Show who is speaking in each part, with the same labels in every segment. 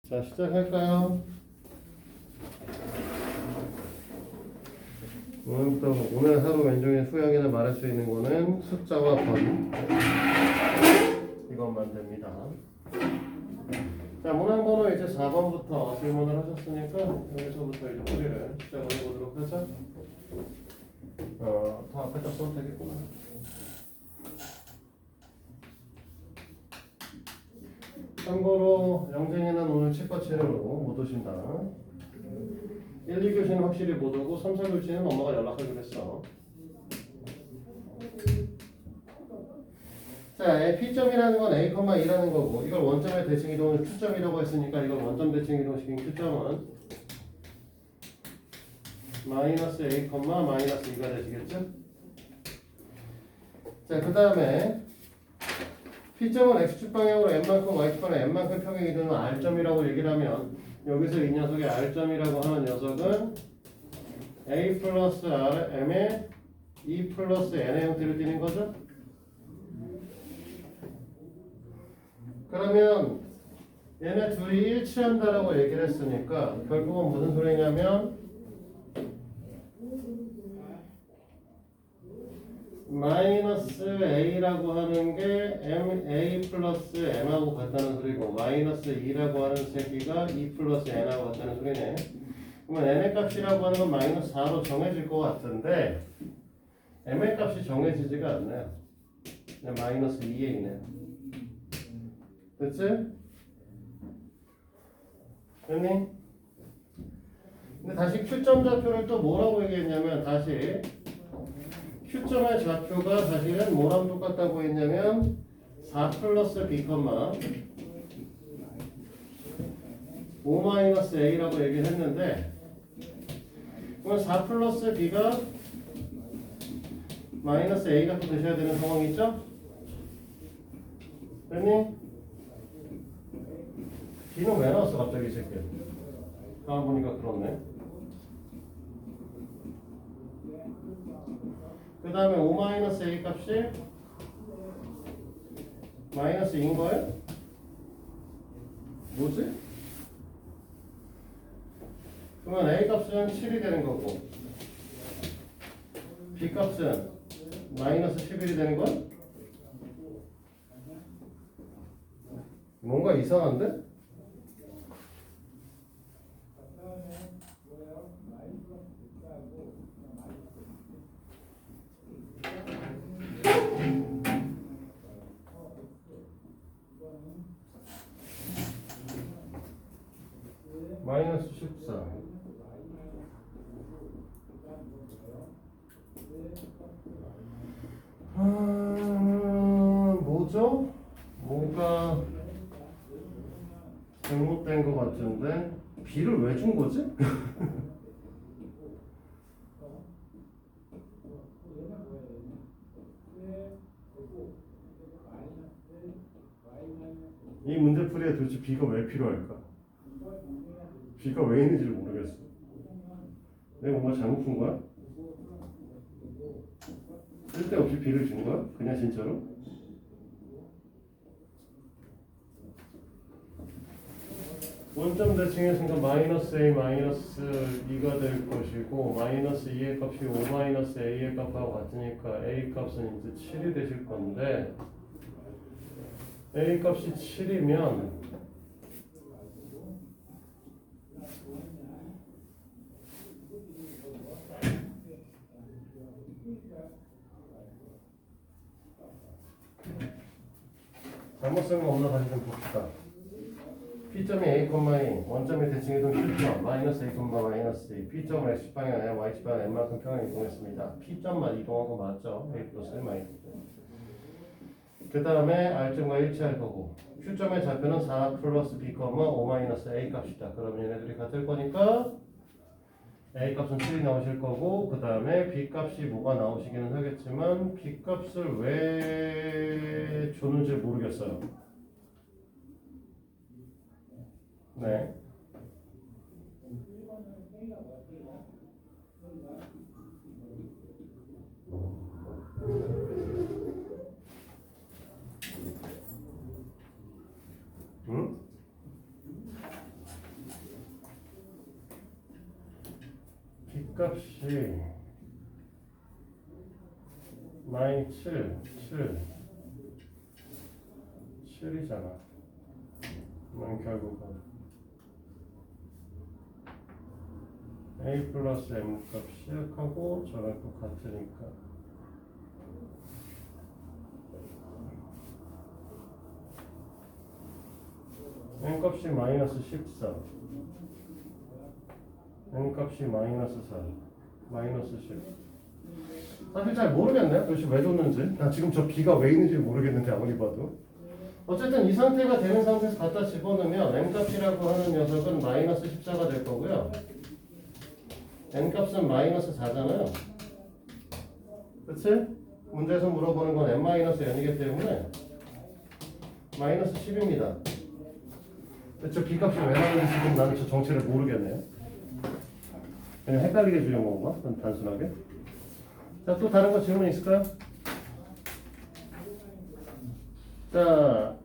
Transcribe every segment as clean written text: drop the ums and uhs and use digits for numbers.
Speaker 1: 자, 시작할까요? 오늘 하루 왼종일 수영이나 말할 수 있는 거는 숫자와 번 이것만 됩니다. 자, 문항번호 이제 4번부터 질문을 하셨으니까 여기서부터 이제 풀이를 시작을 해보도록 하죠. 더 앞에다 써도 되겠구나. 참고로 영진이는 오늘 책받치느라고 못 오신다. 1, 2교시는 확실히 못 오고 3, 4교시는 엄마가 연락하기로 했어. 자, P점이라는 건 A,2라는 거고 이걸 원점의 대칭 이동을 Q점이라고 했으니까 이걸 원점 대칭 이동시킨 Q점은 마이너스 A, 마이너스 2가 되시겠죠? 자, 그 다음에 P점은 X축 방향으로 N만큼, Y축 방향으로 N만큼 평행 이동은 R점이라고 얘기를 하면 여기서 이 녀석의 R점이라고 하는 녀석은 A 플러스 M에 E 플러스 N의 형태로 띄는 거죠? 그러면 얘네 둘이 일치한다라고 얘기를 했으니까 결국은 무슨 소리냐면 마이너스 A라고 하는 게 A 플러스 M하고 같다는 소리고 마이너스 2라고 하는 새끼가 E 플러스 N하고 같다는 소리네. 그러면 N의 값이라고 하는 건 마이너스 4로 정해질 것 같은데 M의 값이 정해지지가 않네요. 그냥 마이너스 2에 있네요. 됐지? 됐니? 근데 다시 Q점 좌표를 또 뭐라고 얘기했냐면 다시 Q점의 좌표가 사실은 뭐랑 똑같다고 했냐면 4 플러스 B, 5 마이너스 A라고 얘기를 했는데 그러면 4 플러스 B가 마이너스 A가 또 되셔야 되는 상황이 있죠? 됐니? B는 왜 나왔어 갑자기 이 새끼? 가만 보니까 그렇네. 그 다음에 5 마이너스 A 값이 마이너스 2인 거예요? 뭐지? 그러면 A 값은 7이 되는 거고 B 값은 마이너스 11이 되는 거야? 뭔가 이상한데? 마이너스 14 뭐죠? 뭐가 잘못된 것 같은데 B를 왜 준 거지? 이 문제풀이에 도대체 B가 왜 필요할까? B가 왜 있는지를 모르겠어. 내가 뭔가 잘못 푼 거야? 쓸데없이 B를 준 거야? 그냥 진짜로? 원점 대칭에서니까 마이너스 A 마이너스 2가 될 것이고 마이너스 2의 값이 5 마이너스 A의 값하고 같으니까 A 값은 이제 7이 되실 건데 A 값이 7이면 잘못 쓴 거 없나 다시 좀 봅시다. P점이 A, 원점의 대칭 이동 Q점 마이너스 A, 마이너스 2 P점을 X방향에 Y방향에 N만큼 평행 이동했습니다. P점만 이동한 거 맞죠? A 플러스 1 마이너스 그 다음에 R점과 일치할 거고 Q점의 좌표는 4 플러스 B, 5 마이너스 A 값이다. 그러면 얘네들이 같을 거니까 A 값은 7이 나오실 거고 그 다음에 B 값이 뭐가 나오시기는 하겠지만 B 값을 왜 줬는지 모르겠어요. 네. 응? 값이 마이너스 7이잖아. 그럼 결국은 a 플러스 m 값이 하고 저랑 똑같으니까 n 값이 마이너스 14, n 값이 마이너스 4, 마이너스 10. 사실 잘 모르겠네. 도대체 왜 줬는지. 나 지금 저 b가 왜 있는지 모르겠는데 아무리 봐도. 어쨌든 이 상태가 되는 상태에서 갖다 집어넣으면 n 값이라고 하는 녀석은 마이너스 14가 될 거고요. n 값은 마이너스 4잖아요. 그치? 문제에서 물어보는 건 n-n이기 때문에 마이너스 10입니다. 저 b 값이 왜 나오는지 지금 나는 저 정체를 모르겠네요. 그냥 헷갈리게 주려고 온 건가? 단순하게. 자, 또 다른 거 질문 있을까요? 자,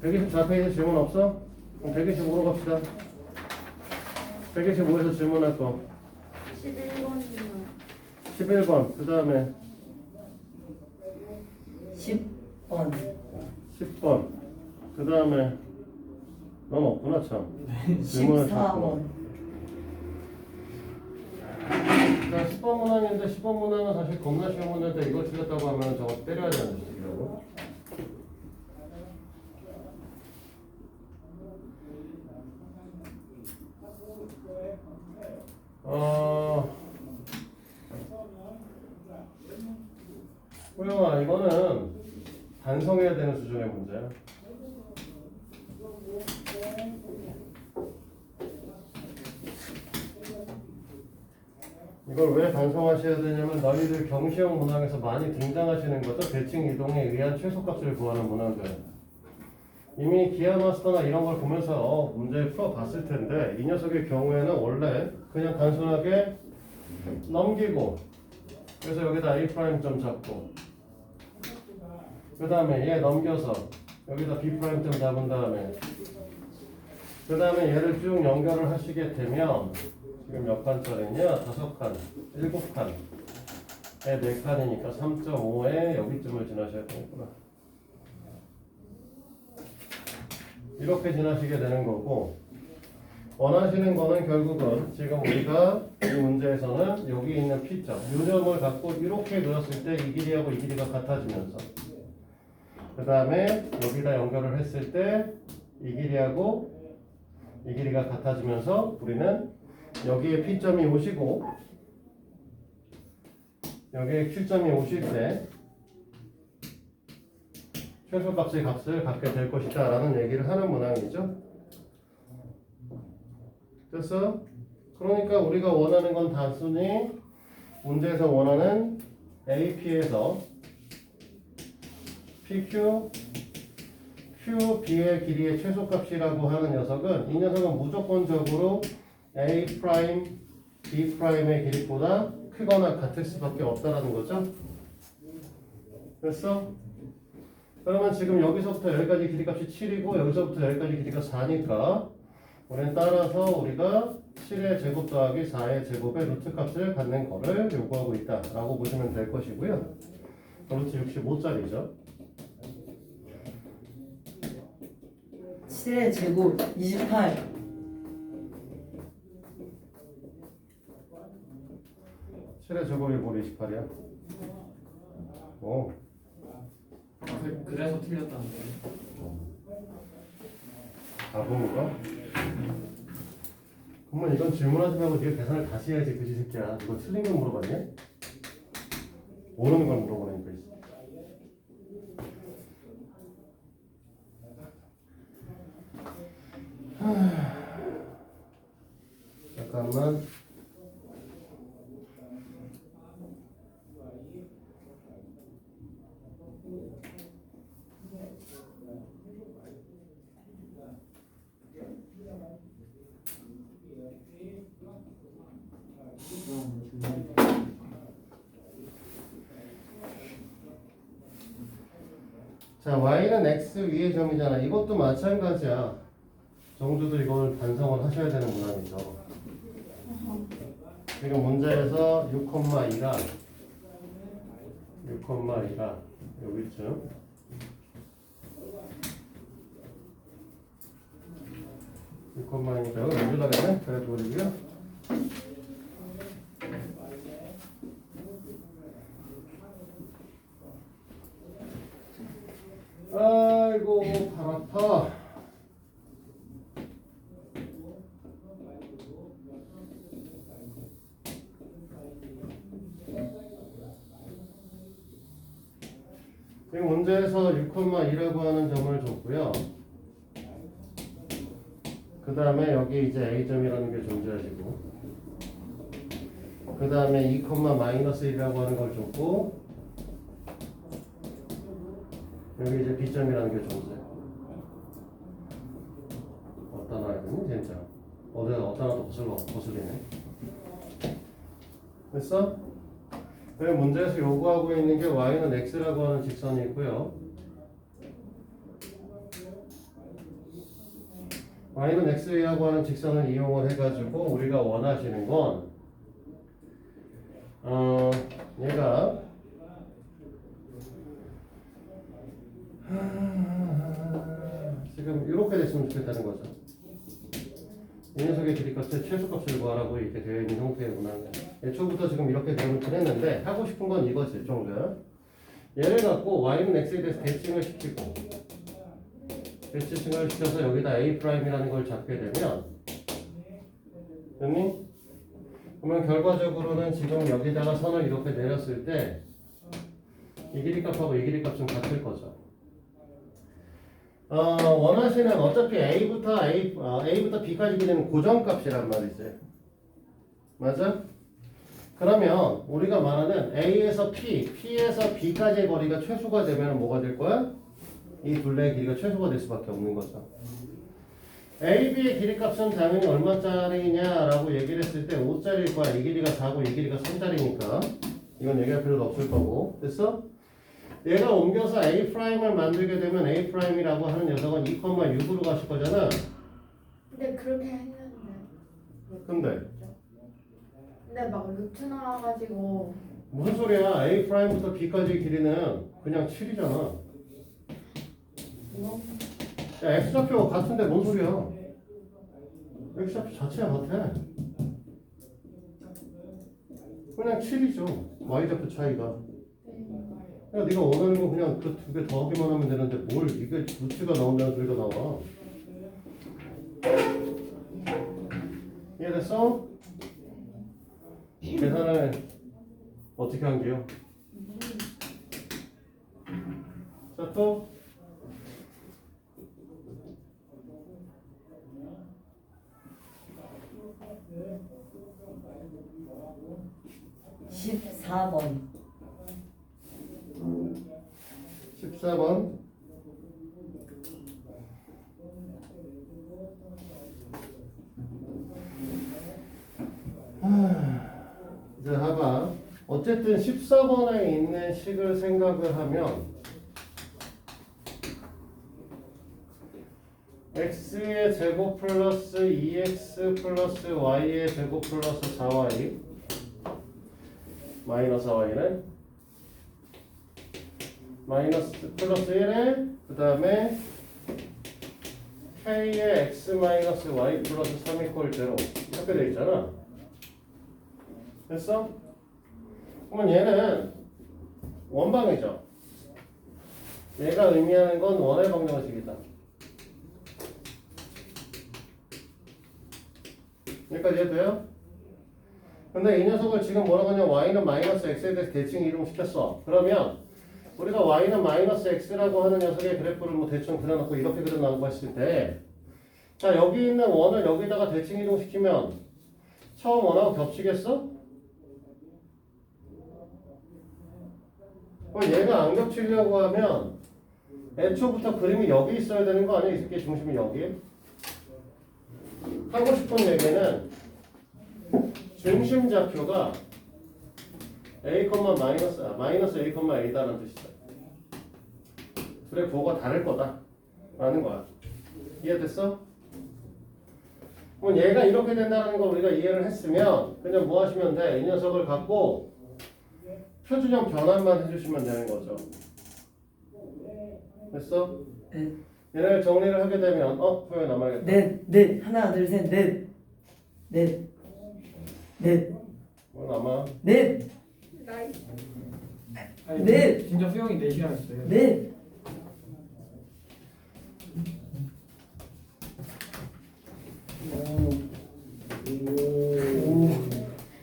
Speaker 1: 124페이지 질문 없어? 그럼 125로 갑시다. 125에서 질문할 거.
Speaker 2: 11번이요.
Speaker 1: 11번. 그 다음에
Speaker 3: 10번.
Speaker 1: 10번. 그 다음에 넌 없구나 참. 질문을
Speaker 3: 14번.
Speaker 1: 자, 10번 문항인데 10번 문항은 사실 겁나 쉬운 문제인데 이거 틀렸다고 하면 저거 때려야 되는 식이라고. 호영아, 이거는 반성해야 되는 수준의 문제야. 이걸 왜 반성하셔야 되냐면 너희들 경시형 문항에서 많이 등장하시는 거죠. 대칭 이동에 의한 최소값을 구하는 문항들. 이미 기하마스터나 이런 걸 보면서 문제 풀어봤을 텐데 이 녀석의 경우에는 원래 그냥 단순하게 넘기고 그래서 여기다 A'점 잡고 그 다음에 얘 넘겨서 여기다 B'점 잡은 다음에 그 다음에 얘를 쭉 연결을 하시게 되면 지금 몇 칸짜리냐? 5칸, 7칸 에 4칸이니까 3.5에 여기쯤을 지나셔야 되겠구나. 이렇게 지나시게 되는 거고 원하시는 거는 결국은 지금 우리가 이 문제에서는 여기 있는 P점 이 점을 갖고 이렇게 그렸을 때 이 길이하고 이 길이가 같아지면서 그 다음에 여기다 연결을 했을 때 이 길이하고 이 길이가 같아지면서 우리는 여기에 P점이 오시고 여기에 Q점이 오실 때 최소값의 값을 갖게 될 것이다 라는 얘기를 하는 문항이죠. 그래서 그러니까 우리가 원하는 건 단순히 문제에서 원하는 AP에서 PQ, QB의 길이의 최소값이라고 하는 녀석은 이 녀석은 무조건적으로 A', B'의 길이보다 크거나 같을 수밖에 없다라는 거죠. 됐어? 그러면 지금 여기서부터 여기까지 길이값이 7이고 여기서부터 여기까지 길이가 4니까 우리는 따라서 우리가 7의 제곱 더하기 4의 제곱의 루트 값을 갖는 거를 요구하고 있다라고 보시면 될 것이고요. 루트 65짜리죠.
Speaker 3: 7의 제곱 28.
Speaker 1: 7의 제곱이 뭘 28이야? 오.
Speaker 4: 그래서 틀렸다는데.
Speaker 1: 바보인가? 그러면 이건 질문하지 말고 네가 계산을 다시 해야지 그지 새끼야. 이거 틀린 걸 물어봤냐? 모르는 걸 물어보니까 있어. 잠깐만. 자, y는 x 위의 점이잖아. 이것도 마찬가지야. 정주도 이걸 반성을 하셔야 되는 문항이죠. 지금 문제에서 6,2가 여기쯤 6,2니까 여기 몇 줄라겠네? 그래 보리고요. 아이고 발 아파. 지금 문제에서 6,2라고 하는 점을 줬고요. 그 다음에 여기 이제 A점이라는 게 존재하시고, 그 다음에 2,-1이라고 하는 걸 줬고, 여기 이제 B점이라는 게 존재. 어디다 놔야 되니 진짜? 어디다 놔도 거슬리네. 됐어? 그리고 문제에서 요구하고 있는 게 y는 x라고 하는 직선이 있고요. y는 x라고 하는 직선을 이용을 해가지고 우리가 원하시는 건 얘가 지금 이렇게 됐으면 좋겠다는 거죠. 이 녀석의 길이값의 최소값을 구하라고 이렇게 되어 있는 형태구나. 애초부터 지금 이렇게 대응을 했는데 하고 싶은 건 이거지, 정도야. 얘를 갖고 y는 x에 대해서 대칭을 시키고 대칭을 시켜서 여기다 a'이라는 걸 잡게 되면 됐니? 그러면 결과적으로는 지금 여기다가 선을 이렇게 내렸을 때 이 길이값하고 이 길이값은 같을 거죠. 원하시는 어차피 A부터 B까지 길이는 고정값이란 말이지. 맞아? 그러면 우리가 말하는 A에서 P, P에서 B까지의 거리가 최소가 되면 뭐가 될 거야? 이 둘레의 길이가 최소가 될 수밖에 없는 거죠. A, B의 길이값은 당연히 얼마짜리냐라고 얘기를 했을 때 5짜리일 거야. 이 길이가 4고 이 길이가 3짜리니까 이건 얘기할 필요도 없을 거고. 됐어? 얘가 옮겨서 A'을 만들게 되면 A'이라고 하는 녀석은 2,6으로 가실 거잖아.
Speaker 2: 근데 그렇게 했는데. 근데 막 루트 나와가지고.
Speaker 1: 무슨 소리야? A'부터 B까지 길이는 그냥 7이잖아.
Speaker 2: 뭐?
Speaker 1: 야, X좌표 같은데 뭔 소리야? X좌표 자체가 같아. 그냥 7이죠. Y좌표 차이가. 야, 네가 원하는 거 그냥 그 두 개 더하기만 하면 되는데 뭘 이게 루트가 나온다는 소리가 나와. 이해됐어? 계산을 어떻게 한게요? 자, 또
Speaker 3: 14번
Speaker 1: 14번 이제 봐봐. 어쨌든 14번에 있는 식을 생각을 하면 x의 제곱 플러스 2x 플러스 y의 제곱 플러스 4y 마이너스 4y는 마이너스 플러스 1에 그 다음에 k의 x 마이너스 y 플러스 3 이퀄 0 이렇게 돼 있잖아. 됐어? 그러면 얘는 원방이죠. 얘가 의미하는 건 원의 방정식이다. 여기까지 해도 돼요? 근데 이 녀석을 지금 뭐라고 하냐, y는 마이너스 x에 대해서 대칭 이동시켰어. 그러면 우리가 y는 마이너스 x라고 하는 녀석의 그래프를 뭐 대충 그려놓고 이렇게 그려놓고 했을 때, 자, 여기 있는 원을 여기다가 대칭 이동시키면 처음 원하고 겹치겠어? 그럼 얘가 안 겹치려고 하면 애초부터 그림이 여기 있어야 되는 거 아니야? 이 새끼의 중심이 여기. 하고 싶은 얘기는 중심 좌표가 마이너스 a,a다라는 뜻이다. 둘의 부호가 다를 거다 라는 거야. 이해됐어? 그럼 얘가 이렇게 된다는 걸 우리가 이해를 했으면 그냥 뭐 하시면 돼? 이 녀석을 갖고 표준형 변환만 해주시면 되는 거죠. 됐어?
Speaker 3: 네.
Speaker 1: 얘를 정리를 하게 되면 표현 남아야겠다.
Speaker 3: 넷. 하나, 둘, 셋, 넷.
Speaker 1: 뭐 남아?
Speaker 3: 넷.
Speaker 2: 나이.
Speaker 4: 아니,
Speaker 3: 네.
Speaker 4: 진짜 수영이 4시간 했어요.
Speaker 3: 넷.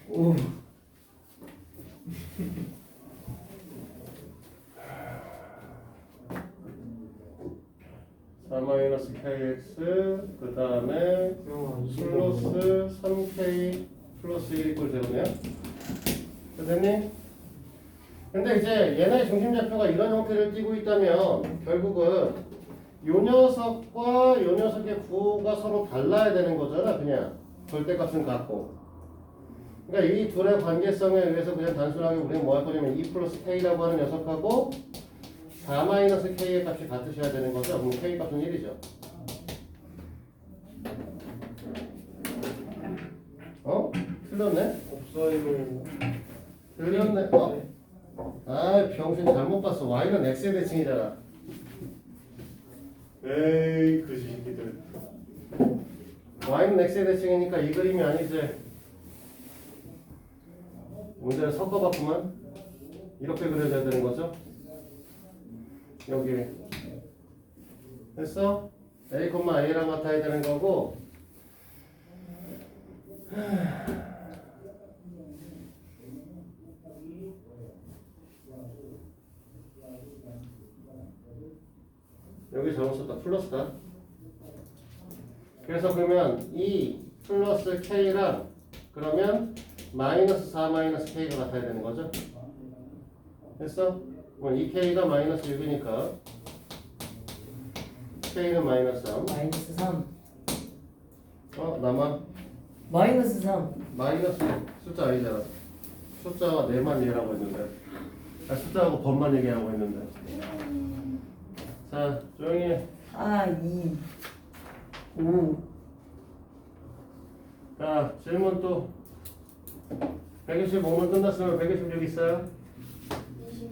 Speaker 3: 오.
Speaker 1: 4-kx 그 다음에
Speaker 4: 수영아
Speaker 1: 플러스 3k 플러스 1 이꼴 제로네요. 됐니? 근데 이제 얘네 중심좌표가 이런 형태를 띠고 있다면 결국은 요 녀석과 요 녀석의 구호가 서로 달라야 되는 거잖아. 그냥 절대값은 같고. 그러니까 이 둘의 관계성에 의해서 그냥 단순하게 우리는 뭐 할 거냐면 2 플러스 k라고 하는 녀석하고 4 마이너스 k의 값이 같으셔야 되는 거죠. 그럼 k 값은 1이죠. 틀렸네?
Speaker 4: 없어요.
Speaker 1: 틀렸네. 아, 병신 잘못 봤어. y는 x의 대칭이잖아. 에이, 그 새끼들. y는 x의 대칭이니까 이 그림이 아니지. 문제를 섞어봤구만. 이렇게 그려줘야 되는 거죠. 여기 됐어? a,a랑 같아야 되는 거고. 여기 잘못 썼다. 플러스다. 그래서 그러면 이 플러스 k랑 그러면 마이너스 4 마이너스 k가 같아야 되는 거죠. 됐어? 그럼 이 k가 마이너스 6이니까 k는 마이너스 3.
Speaker 3: 마이너스 3.
Speaker 1: 남아?
Speaker 3: 마이너스 3.
Speaker 1: 마이너스 숫자 아니잖아. 숫자와 네만 얘기하고 있는데. 숫자하고 번만 얘기하고 있는데. 자, 조용히 해.
Speaker 3: 4, 2, 5.
Speaker 1: 자, 질문 또. 125문 끝났으면 126 있어요?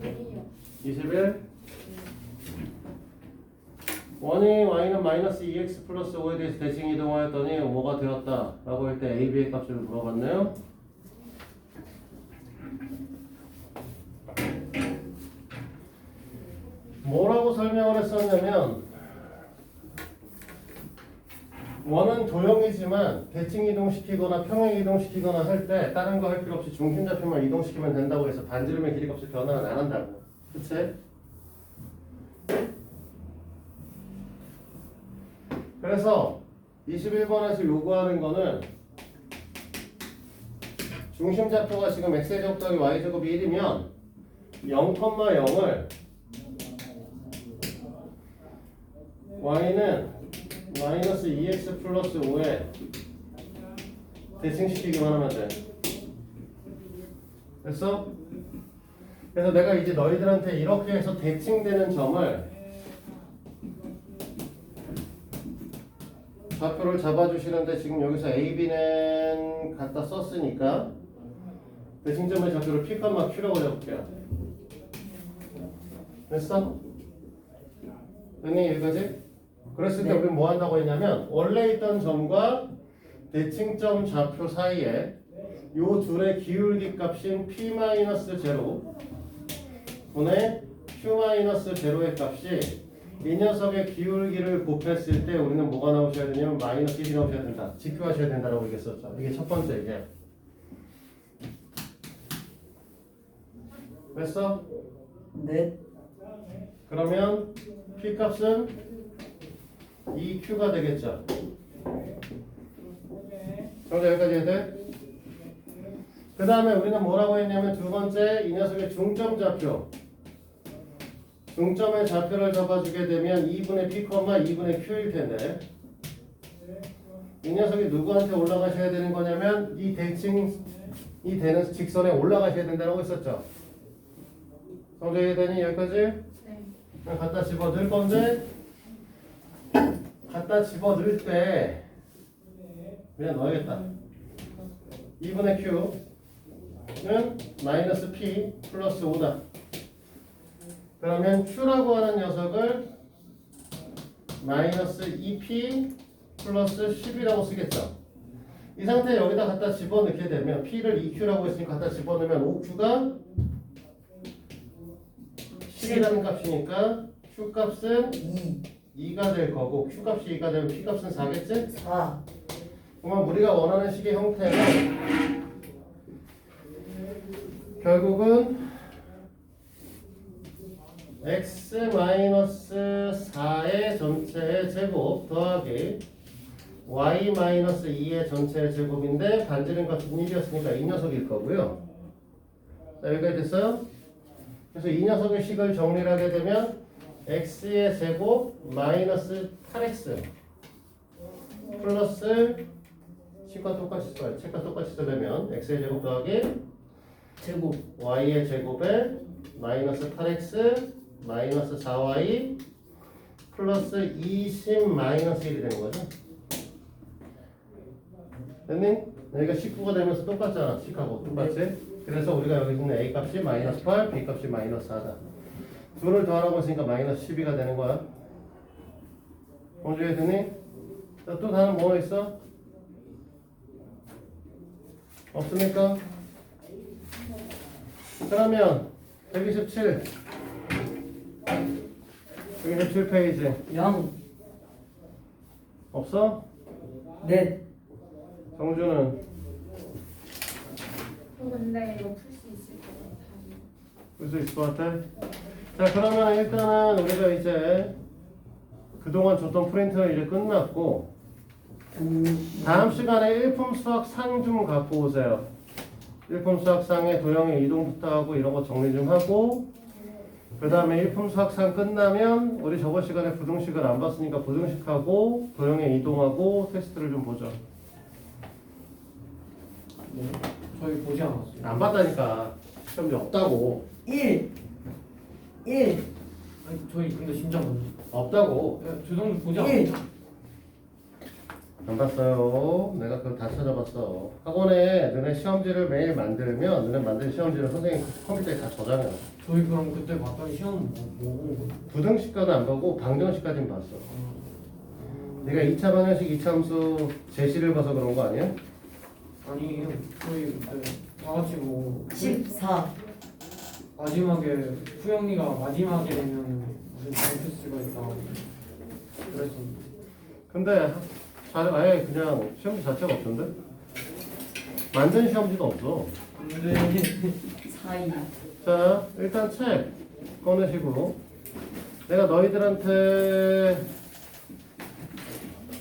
Speaker 2: 21이요.
Speaker 1: 21. 원이 y는 마이너스 2x 플러스 5에 대해서 대칭 이동하였더니 뭐가 되었다 라고 할 때 a, b의 값을 물어봤네요. 뭐라고 설명을 했었냐면 원은 도형이지만 대칭 이동시키거나 평행 이동시키거나 할 때 다른 거 할 필요 없이 중심좌표만 이동시키면 된다고 해서 반지름의 길이 값이 변화는 안 한다고. 그치? 그래서 21번에서 요구하는 거는 중심좌표가 지금 x제곱 더하기 y제곱이 1이면 0,0을 y는 마이너스 2x 플러스 5에 대칭시키기만 하면 돼. 됐어? 그래서 내가 이제 너희들한테 이렇게 해서 대칭되는 점을 좌표를 잡아주시는데 지금 여기서 A, B는 갖다 썼으니까 대칭점의 좌표를 P, Q라고 해볼게요. 됐어? 됐니? 여기까지? 그랬을 때
Speaker 3: 네.
Speaker 1: 우리는 뭐 한다고 했냐면 원래 있던 점과 대칭점 좌표 사이에 요 둘의 기울기 값인 P-0 분의 Q-0의 값이 이 녀석의 기울기를 곱했을 때 우리는 뭐가 나오셔야 되냐면 마이너스 1이 나오셔야 된다. 직교하셔야 된다라고 얘기했었죠. 이게 첫 번째 얘기야. 됐어?
Speaker 3: 넷.
Speaker 1: 그러면 P 값은 2Q가 되겠죠. 정답 여기까지 해야 돼? 그 다음에 우리는 뭐라고 했냐면 두 번째 이 녀석의 중점 좌표. 중점의 좌표를 잡아주게 되면 2분의 P, 2분의 Q일 텐데 이 녀석이 누구한테 올라가셔야 되는 거냐면 이 대칭이 되는 직선에 올라가셔야 된다고 했었죠. 정답이 되니 여기까지?
Speaker 2: 네.
Speaker 1: 갖다 집어 넣을 건데 갖다 집어 넣을 때 그냥 넣어야겠다. 2분의 q는 마이너스 p 플러스 5다. 그러면 q라고 하는 녀석을 마이너스 2p 플러스 10이라고 쓰겠죠. 이 상태에 여기다 갖다 집어넣게 되면 p를 2q라고 했으니까 갖다 집어넣으면 5q가 10이라는 값이니까 q 값은 2가 될 거고 q 값이 2가 되면 p 값은 4겠지?
Speaker 3: 4.
Speaker 1: 그러면 우리가 원하는 식의 형태는 결국은 x-4의 전체의 제곱 더하기 y-2의 전체의 제곱인데 반지름 값은 1이었으니까 이 녀석일 거고요. 자, 여기까지 됐어요? 그래서 이 녀석의 식을 정리를 하게 되면 x의 제곱 마이너스 8x 플러스 식과 똑같이 써요. 책과 똑같이 쓰려면 x의 제곱 더하기
Speaker 3: 제곱.
Speaker 1: y의 제곱에 마이너스 8x 마이너스 4y 플러스 20 마이너스 1이 되는 거죠. 됐니? 여기가 19가 되면서 똑같잖아. 식하고 똑같이. 그래서 우리가 여기 있는 a 값이 마이너스 8, b 값이 마이너스 4다. 둘을 더하라고 했으니까 마이너스 12가 되는 거야. 공주해 되니? 자, 또 다른 뭐 있어? 없습니까? 그러면 127 127페이지
Speaker 3: 0.
Speaker 1: 없어?
Speaker 3: 넷.
Speaker 1: 정주는
Speaker 2: 근데 이거 풀 수 있을 것 같아.
Speaker 1: 볼 수 있을 것 같아? 자, 그러면 일단은 우리가 이제 그동안 줬던 프린트는 이제 끝났고 다음 시간에 일품 수학 상 좀 갖고 오세요. 일품 수학상의 도형의 이동부터 하고 이런 거 정리 좀 하고 그 다음에 일품 수학상 끝나면 우리 저번 시간에 부등식을 안 봤으니까 부등식하고 도형의 이동하고 테스트를 좀 보죠.
Speaker 4: 네. 저희 보지 않았어요.
Speaker 1: 안 봤다니까. 시험지 없다고.
Speaker 3: 1.
Speaker 4: 아니 저희 근데 진짜 먼저.
Speaker 1: 없다고.
Speaker 4: 죄송한데 보지
Speaker 3: 1.
Speaker 4: 않았어요.
Speaker 1: 안 봤어요. 내가 그걸 다 찾아봤어. 학원에 너네 시험지를 매일 만들면 너네 만든 시험지를 선생님 컴퓨터에 다 저장해.
Speaker 4: 저희 그럼 그때 봤던 시험 뭐 본 거예요?
Speaker 1: 부등식까지 안 보고 방정식까지는 봤어. 네가 2차 방정식 2차 함수 제시를 봐서 그런 거 아니야?
Speaker 4: 아니에요. 저희 그때 다 같이 뭐
Speaker 3: 14.
Speaker 4: 마지막에 후영이가 마지막에 되면 무슨 뱅크스가 있다 그랬었는데.
Speaker 1: 근데 아예 그냥 시험지 자체가 없던데? 만든 시험지도 없어.
Speaker 4: 근데
Speaker 3: 4이.
Speaker 1: 자, 일단 책 꺼내시고 내가 너희들한테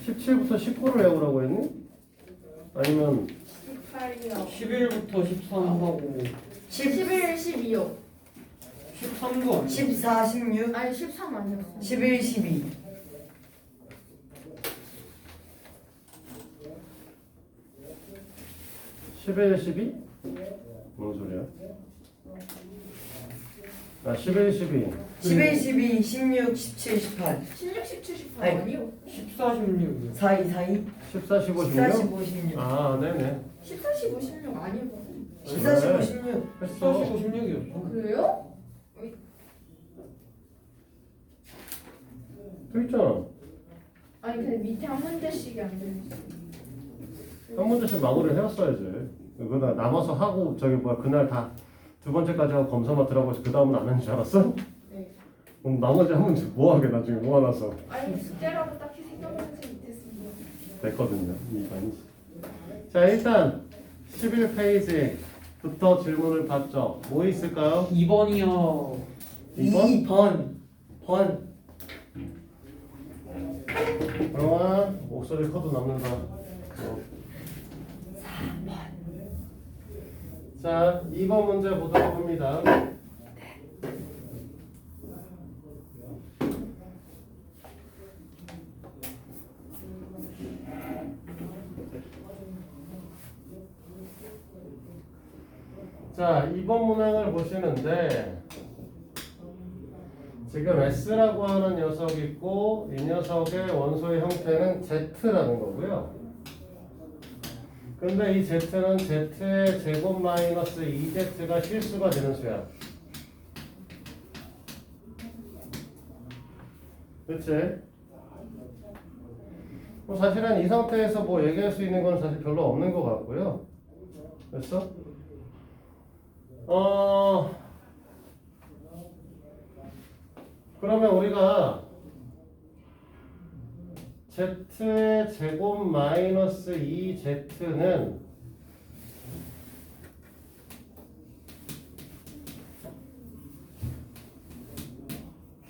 Speaker 1: 17부터 19를 외우라고 했니? 아니면
Speaker 2: 18이요.
Speaker 4: 11부터 13하고
Speaker 2: 11, 12요.
Speaker 4: 13도 아니에요?
Speaker 3: 14, 16.
Speaker 2: 아니 13 아니었어.
Speaker 3: 11, 12.
Speaker 1: 11, 12? 뭔 소리야? 아, 11, 12.
Speaker 3: 11, 12, 16, 17, 18.
Speaker 2: 16, 17, 18
Speaker 3: 아니.
Speaker 2: 아니요.
Speaker 4: 14, 16이요.
Speaker 3: 4이, 4이.
Speaker 1: 14, 15,
Speaker 3: 14,
Speaker 1: 16?
Speaker 3: 15, 16.
Speaker 1: 아, 네네.
Speaker 2: 14, 15, 16 아니고.
Speaker 3: 14, 15, 16.
Speaker 4: 14,
Speaker 1: 했어.
Speaker 4: 15, 16이었어.
Speaker 2: 그래요?
Speaker 1: 또 있잖아.
Speaker 2: 아니 근데 밑에 한 문제씩이 안 들렸어.
Speaker 1: 한 문제씩 마무리를 해왔어야지. 그거다 남아서 하고 저기 뭐야 그날 다 두 번째까지 하고 검사만 들어가고 그 다음은 안 하는 줄 알았어?
Speaker 2: 네.
Speaker 1: 그럼 나머지 한 문제 뭐 하게 나중에 모아놔서
Speaker 2: 아니 숙제라고 딱히 생각나지 못했습니다.
Speaker 1: 됐거든요. 이반이. 자, 일단 11페이지부터 질문을 봤죠. 뭐 있을까요?
Speaker 4: 2번이요.
Speaker 1: 2번?
Speaker 3: 2번.
Speaker 1: 영화 목소리 커도 남는다. 자, 2번 문제 보도록 합니다. 자, 2번 문항을 보시는데 지금 S라고 하는 녀석이 있고 이 녀석의 원소의 형태는 Z라는 거고요. 근데 이 z는 z의 제곱 마이너스 2z가 실수가 되는 수야. 그치? 뭐 사실은 이 상태에서 뭐 얘기할 수 있는 건 사실 별로 없는 것 같고요. 됐어? 그러면 우리가 z의 제곱 마이너스 2z는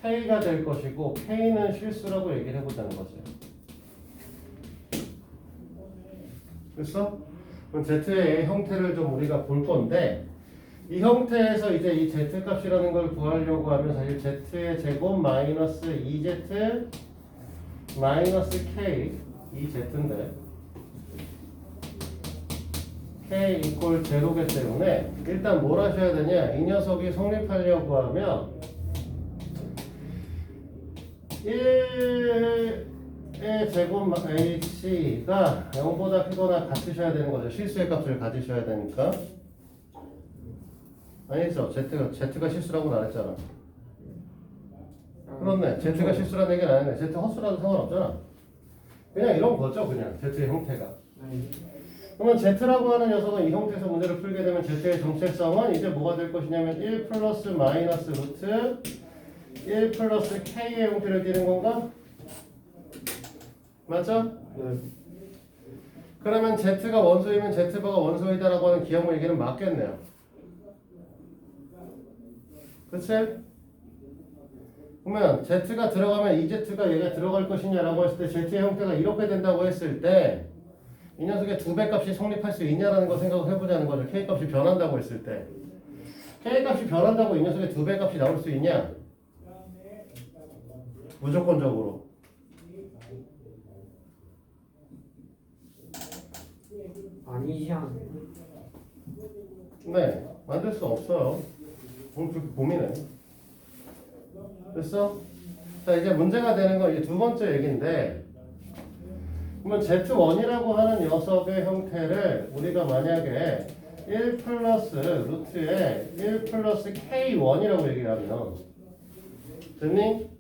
Speaker 1: k가 될 것이고 k는 실수라고 얘기를 해보자는 거지. 됐어? 그럼 z의 형태를 좀 우리가 볼 건데 이 형태에서 이제 이 z 값이라는 걸 구하려고 하면 사실 z의 제곱 마이너스 2z 마이너스 k 이 z인데 k 이꼴 제로기 때문에 일단 뭘 하셔야 되냐, 이 녀석이 성립하려고 하면 1의 제곱 h가 0보다 크거나 같으셔야 되는 거죠. 실수의 값을 가지셔야 되니까. 아니죠. z가 실수라고는 안 했잖아. 그렇네. z가 실수라는 얘기는 안 했네. z 헛수라도 상관없잖아. 그냥 이런 거죠. 그냥 z의 형태가. 그러면 z라고 하는 녀석은 이 형태에서 문제를 풀게 되면 z의 정체성은 이제 뭐가 될 것이냐면 1 플러스 마이너스 루트 1 플러스 k의 형태를 띠는 건가? 맞죠?
Speaker 4: 네.
Speaker 1: 그러면 z가 원소이면 z바가 원소이다라고 하는 기하문 얘기는 맞겠네요. 그치? 그러면 z가 들어가면 이 z가 얘가 들어갈 것이냐라고 했을 때 z의 형태가 이렇게 된다고 했을 때 이 녀석의 2배 값이 성립할 수 있냐라는 거 생각을 해보자는 거죠. k 값이 변한다고 했을 때 k 값이 변한다고 이 녀석의 2배 값이 나올 수 있냐? 무조건적으로.
Speaker 4: 아니지 않아요?
Speaker 1: 네, 만들 수 없어요. 뭘 그렇게 고민해. 됐어? 자, 이제 문제가 되는 건 이제 두 번째 얘기인데, 그러면 Z1이라고 하는 녀석의 형태를 우리가 만약에 1 플러스 루트에 1 플러스 K1이라고 얘기를 하면, 됐니?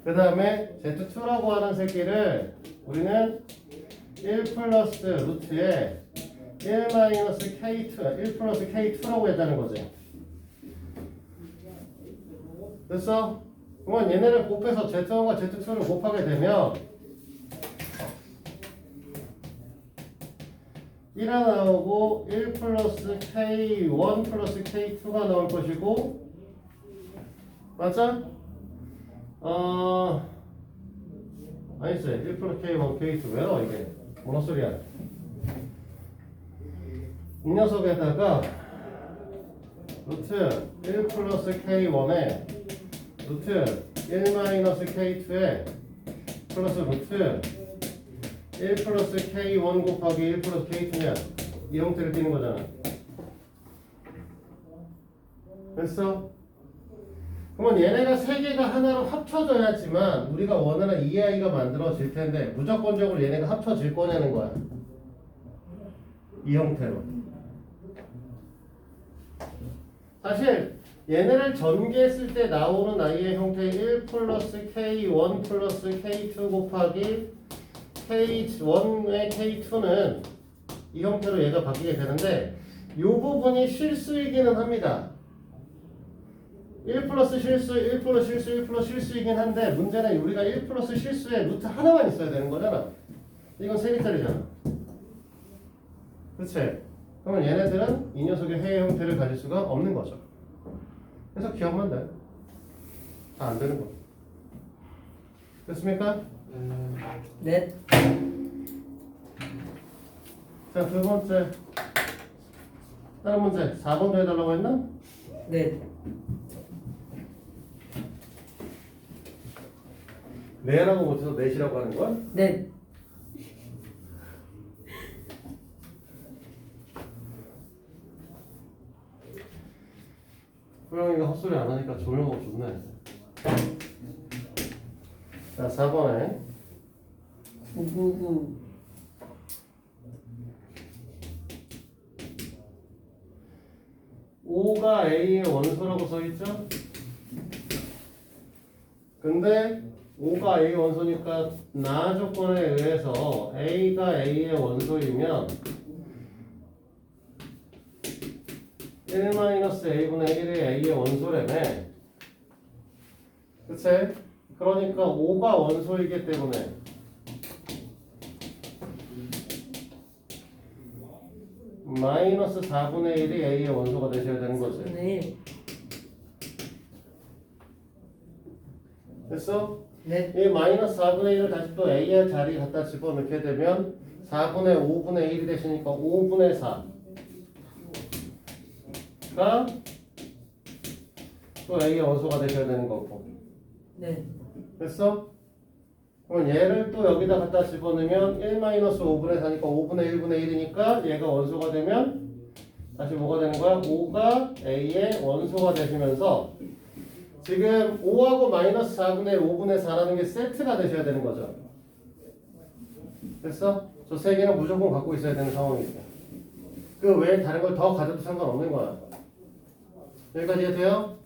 Speaker 1: 그 다음에 Z2라고 하는 새끼를 우리는 1 플러스 루트에 1 마이너스 K2, 1 플러스 K2라고 했다는 거지. 됐어? 그러면 얘네를 곱해서 Z1과 Z2를 곱하게 되면 1이 나오고 1 플러스 K1 플러스 K2가 나올 것이고, 맞죠? 아니지. 1 플러스 K1, K2 왜 나와 이게? 뭐너 소리야? 이 녀석에다가 루트 1 플러스 K1에 루트 1 마이너스 K2에 플러스 루트 1 플러스 K1 곱하기 1 플러스 K2냐? 이 형태를 띠는 거잖아. 됐어? 그러면 얘네가 세 개가 하나로 합쳐져야지만 우리가 원하는 EI가 만들어질 텐데 무조건적으로 얘네가 합쳐질 거냐는 거야. 이 형태로. 사실 얘네를 전개했을 때 나오는 I의 형태 1 플러스 K1 플러스 K2 곱하기 K1의 K2는 이 형태로 얘가 바뀌게 되는데 이 부분이 실수이기는 합니다. 1 플러스 실수, 1 플러스 실수, 1 플러스 실수이긴 한데 문제는 우리가 1 플러스 실수에 루트 하나만 있어야 되는 거잖아. 이건 3개짜리잖아. 그치? 그러면 얘네들은 이 녀석의 해의 형태를 가질 수가 없는 거죠. 그래서 기억만 돼. 다 안 되는 거. 됐습니까?
Speaker 3: 넷.
Speaker 1: 자, 두 번째. 다른 문제. 4번도 해달라고 했나?
Speaker 3: 넷.
Speaker 1: 네라고 못해서 넷이라고 하는 거야?
Speaker 3: 넷.
Speaker 1: 호영이가 헛소리 안 하니까 조용하고 좋네. 자, 4번에
Speaker 3: 999.
Speaker 1: 5가 A의 원소라고 써있죠? 근데 5가 A의 원소니까 나 조건에 의해서 A가 A의 원소이면 1-A분의 1이 A의 원소라며. 그치? 그러니까 5가 원소이기 때문에 마이너스 4분의 1이 A의 원소가 되셔야 되는 거지.
Speaker 3: 네.
Speaker 1: 됐어?
Speaker 3: 네.
Speaker 1: 이 마이너스 4분의 1을 다시 또 A의 자리에 갖다 집어넣게 되면 4분의 5분의 1이 되시니까 5분의 4가 또 A의 원소가 되셔야 되는 거고.
Speaker 3: 네.
Speaker 1: 됐어? 그럼 얘를 또 여기다 갖다 집어넣으면 1-5분의 4니까 5분의 1분의 1이니까 얘가 원소가 되면 다시 뭐가 되는 거야? 5가 A의 원소가 되시면서 지금 5하고 마이너스 4분의 5분의 4라는 게 세트가 되셔야 되는 거죠. 됐어? 저 세 개는 무조건 갖고 있어야 되는 상황이죠. 그 외에 다른 걸 더 가져도 상관없는 거야. 여기까지 돼요?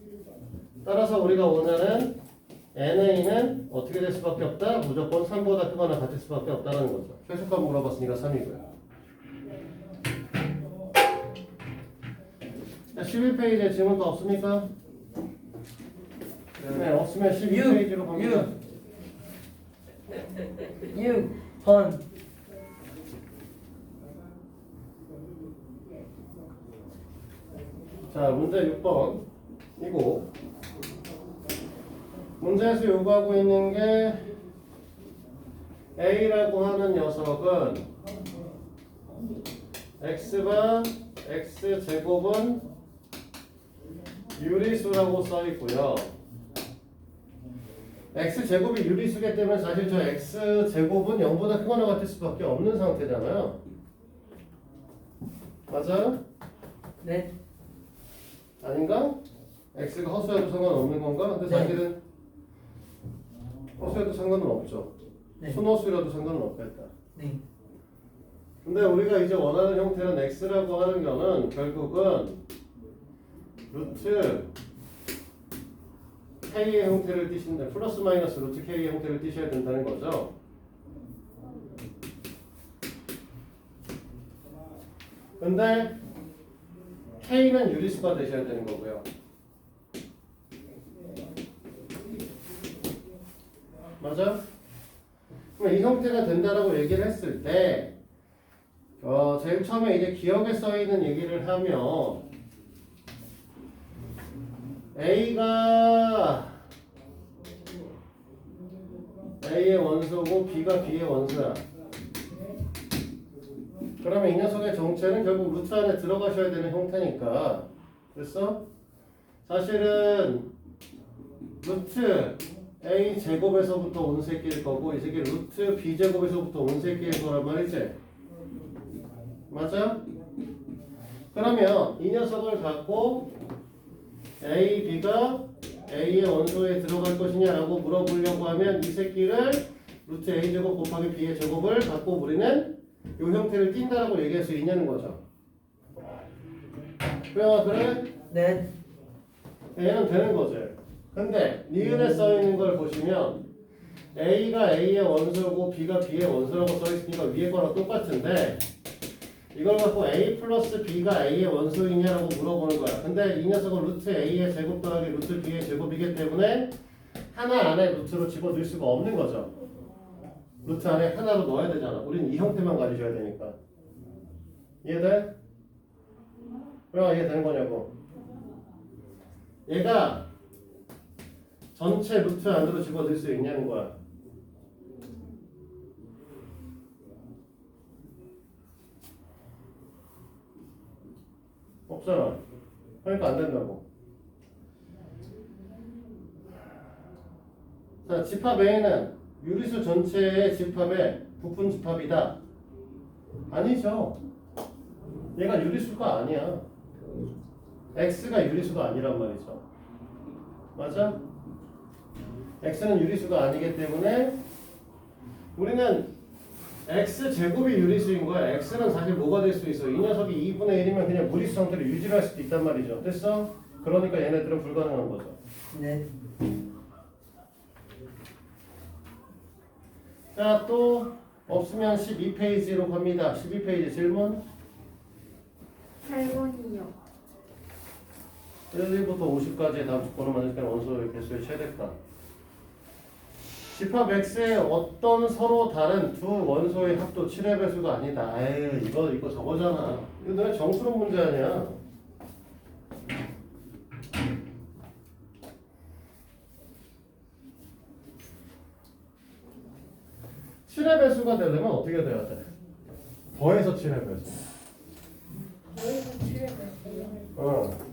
Speaker 1: 따라서 우리가 원하는 NA는 어떻게 될 수밖에 없다? 무조건 3보다 크거나 같을 수밖에 없다는 거죠. 최소값 물어봤으니까 3이고요. 11페이지에 질문 또 없습니까? 네, 없으면 12페이지로 갑니다.
Speaker 3: 6번.
Speaker 1: 자, 문제 6번 이고 문제에서 요구하고 있는 게 A라고 하는 녀석은 X가 X제곱은 유리수라고 써있고요. X제곱이 유리수기 때문에 사실 저 X제곱은 0보다 크거나 같을 수밖에 없는 상태잖아요. 맞아요?
Speaker 3: 네.
Speaker 1: 아닌가? X가 허수여도 상관없는 건가? 근데
Speaker 3: 네.
Speaker 1: 사실은 허수여도 상관은 없죠.
Speaker 3: 네.
Speaker 1: 순허수라도 상관은 없겠다.
Speaker 3: 네.
Speaker 1: 근데 우리가 이제 원하는 형태는 X라고 하는 거는 결국은 루트 K의 형태를 띠신다. 플러스 마이너스 루트 K의 형태를 띠셔야 된다는 거죠. 근데 K는 유리수가 되셔야 되는 거고요. 맞아? 그럼 이 형태가 된다라고 얘기를 했을 때 제일 처음에 이제 기억에 써있는 얘기를 하면 A가 A의 원소고 B가 B의 원소야. 그러면 이 녀석의 정체는 결국 루트 안에 들어가셔야 되는 형태니까. 됐어? 사실은 루트 A 제곱에서부터 온 새끼일 거고 이 새끼 루트 B 제곱에서부터 온 새끼일 거란 말이지. 맞아? 그러면 이 녀석을 갖고 A, B가 A의 원소에 들어갈 것이냐라고 물어보려고 하면 이 새끼를 루트 A 제곱 곱하기 B의 제곱을 갖고 우리는 이 형태를 띈다라고 얘기할 수 있냐는 거죠. 그래?
Speaker 3: 네.
Speaker 1: 얘는 되는 거지. 근데 니은에 써있는 걸 보시면 A가 A의 원소고 B가 B의 원소라고 써있으니까 위에 거랑 똑같은데 이걸 갖고 A 플러스 B가 A의 원소이냐라고 물어보는 거야. 근데 이 녀석은 루트 A의 제곱 더하기 루트 B의 제곱이기 때문에 하나 안에 루트로 집어넣을 수가 없는 거죠. 루트 안에 하나로 넣어야 되잖아. 우리는 이 형태만 가지셔야 되니까. 이해돼? 왜 이해되는 거냐고. 얘가 전체 루트 안으로 집어넣을 수 있냐는 거야. 없잖아. 그러니까 안 된다고. 자, 집합 A는 유리수 전체의 집합의 부분 집합이다. 아니죠. 얘가 유리수가 아니야. X가 유리수가 아니란 말이죠. 맞아? X는 유리수가 아니기 때문에 우리는 x제곱이 유리수인 거야. x는 사실 뭐가 될 수 있어? 이 녀석이 2분의 1이면 그냥 무리수 상태를 유지할 수도 있단 말이죠. 됐어? 그러니까 얘네들은 불가능한 거죠.
Speaker 3: 네.
Speaker 1: 자, 또 없으면 12페이지로 갑니다. 12페이지 질문.
Speaker 2: 8번이요.
Speaker 1: 1부터 50까지의 다음 조건을 만들 때 원소의 개수의 최대값. 집합 X의 어떤 서로 다른 두 원소의 합도 7의 배수가 아니다. 에이, 이거 저거잖아. 이거 너네 정수론 문제 아니야. 칠의 배수가 되려면 어떻게 돼야 돼? 더해서 7의 배수.
Speaker 2: 저희가 7에 뺐어요.
Speaker 1: 어.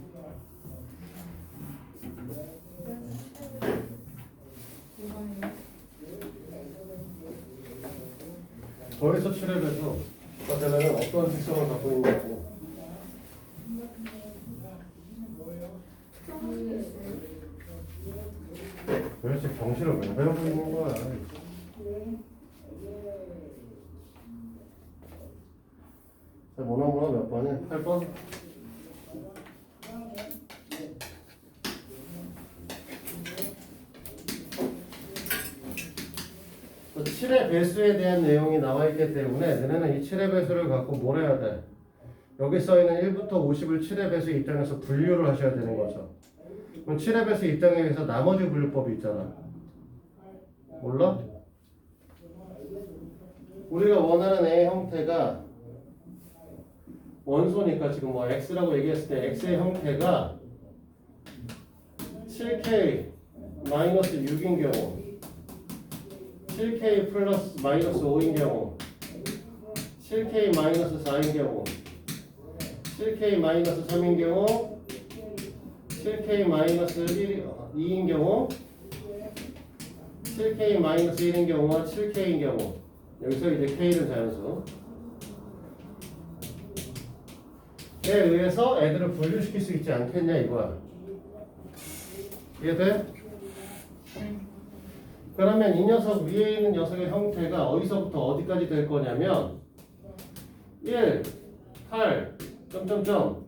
Speaker 1: 더해서 7의 배수가 되려면 어떤 특성을 갖고 있냐고. 도대체 경시를 왜 배우고 있는 거야? 자, 뭐나 몇 번이? 8번? 또 7의 배수에 대한 내용이 나와 있기 때문에 너네는 이 7의 배수를 갖고 뭘 해야 돼? 여기 써있는 1부터 50을 7의 배수 입장에서 분류를 하셔야 되는 거죠. 그럼 7의 배수 입장에 의해서 나머지 분류법이 있잖아. 몰라? 우리가 원하는 A 형태가 원소니까 지금 뭐 X라고 얘기했을 때 X의 형태가 7K 마이너스 6인 경우 7K 플러스 마이너스 5인 경우 7K 마이너스 4인 경우 7K 마이너스 3인 경우 7K 마이너스 2인 경우 7K 마이너스 1인 경우와 7K인 경우 여기서 이제 K는 자연수 에 의해서 애들을 분류시킬 수 있지 않겠냐 이거야. 이해돼? 그러면 이 녀석 위에 있는 녀석의 형태가 어디서부터 어디까지 될 거냐면 1, 8, 점점점